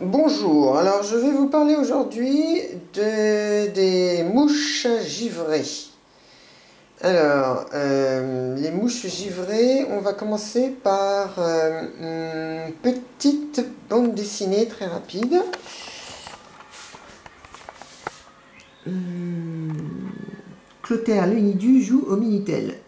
Bonjour, alors je vais vous parler aujourd'hui des mouches givrées. Alors, les mouches givrées, on va commencer par une petite bande dessinée très rapide. Clotaire Lenidu joue au Minitel.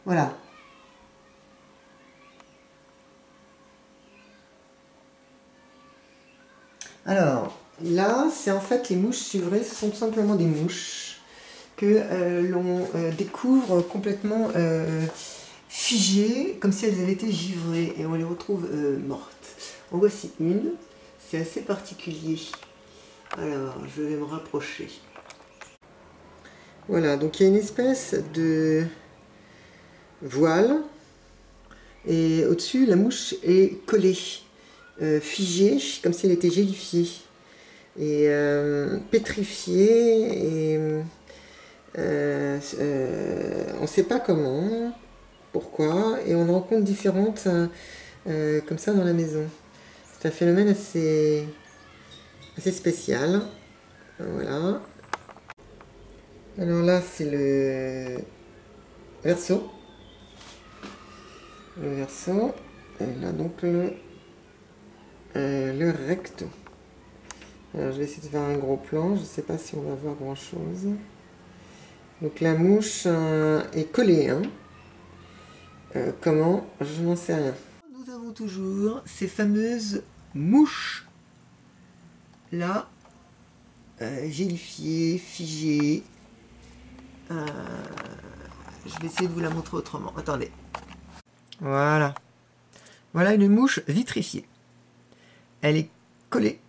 Voilà. Alors, là, c'est en fait les mouches givrées, ce sont tout simplement des mouches que l'on découvre complètement figées, comme si elles avaient été givrées, et on les retrouve mortes. En voici une, c'est assez particulier. Alors, je vais me rapprocher. Voilà, donc il y a une espèce de voile, et au-dessus, la mouche est collée, figée, comme si elle était gélifiée, et pétrifiée, et on ne sait pas comment, pourquoi, et on en rencontre différentes comme ça dans la maison. C'est un phénomène assez spécial. Voilà. Alors là, c'est le verso. Le verso. Et là, donc, le recto. Alors, je vais essayer de faire un gros plan. Je ne sais pas si on va voir grand-chose. Donc, la mouche est collée. Hein. Comment? Je n'en sais rien. Nous avons toujours ces fameuses mouches. Là, gélifiées, figées. Je vais essayer de vous la montrer autrement. Attendez. Voilà. Voilà une mouche vitrifiée. Elle est collée.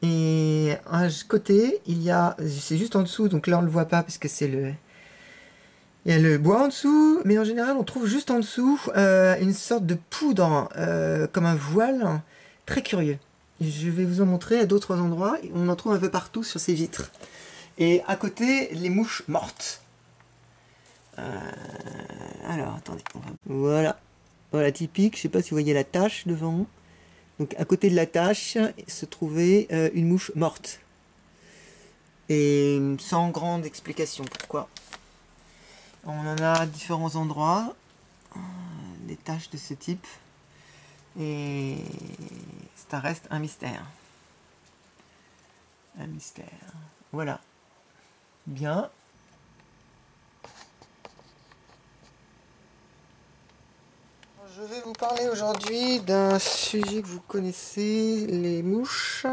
Et à côté, il y a, c'est juste en dessous, donc là on ne le voit pas parce que c'est le... Il y a le bois en dessous, mais en général on trouve juste en dessous une sorte de poudre, comme un voile, très curieux. Je vais vous en montrer à d'autres endroits, on en trouve un peu partout sur ces vitres. Et à côté, les mouches mortes. Alors, attendez. Voilà. Voilà, typique. Je ne sais pas si vous voyez la tache devant. Donc, à côté de la tache, se trouvait une mouche morte. Et sans grande explication. Pourquoi? On en a à différents endroits. Des taches de ce type. Et ça reste un mystère. Un mystère. Voilà. Bien. Je vais vous parler aujourd'hui d'un sujet que vous connaissez, les mouches.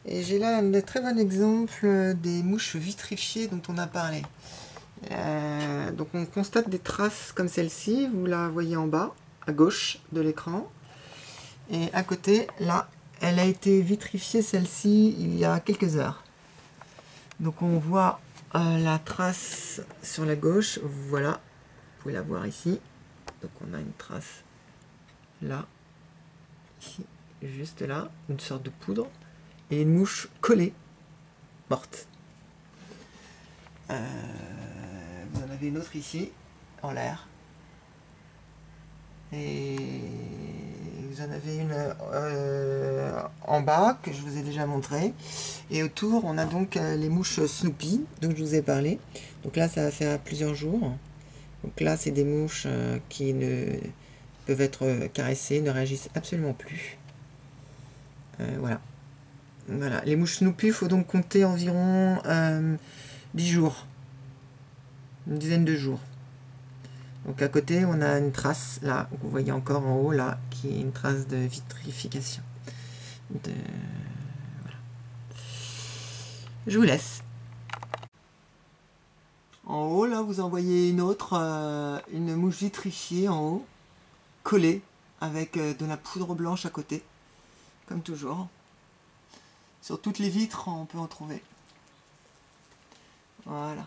Et j'ai là un très bon exemple des mouches vitrifiées dont on a parlé. Donc on constate des traces comme celle-ci, vous la voyez en bas, à gauche de l'écran. Et à côté, là, elle a été vitrifiée celle-ci il y a quelques heures. Donc on voit la trace sur la gauche, voilà, vous pouvez la voir ici. Donc on a une trace là, ici, juste là, une sorte de poudre, et une mouche collée, morte. Vous en avez une autre ici, en l'air. Et vous en avez une en bas, que je vous ai déjà montré. Et autour, on a donc les mouches Snoopy, dont je vous ai parlé. Donc là, ça va faire plusieurs jours. Donc là, c'est des mouches qui ne peuvent être caressées, ne réagissent absolument plus. Voilà. Voilà. Les mouches Snoopy, il faut donc compter environ 10 jours. Une dizaine de jours. Donc à côté, on a une trace, là, que vous voyez encore en haut, là, qui est une trace de vitrification. Voilà. Je vous laisse. En haut, là, vous en voyez une autre, une mouche vitrifiée en haut, collée, avec de la poudre blanche à côté, comme toujours. Sur toutes les vitres, on peut en trouver. Voilà.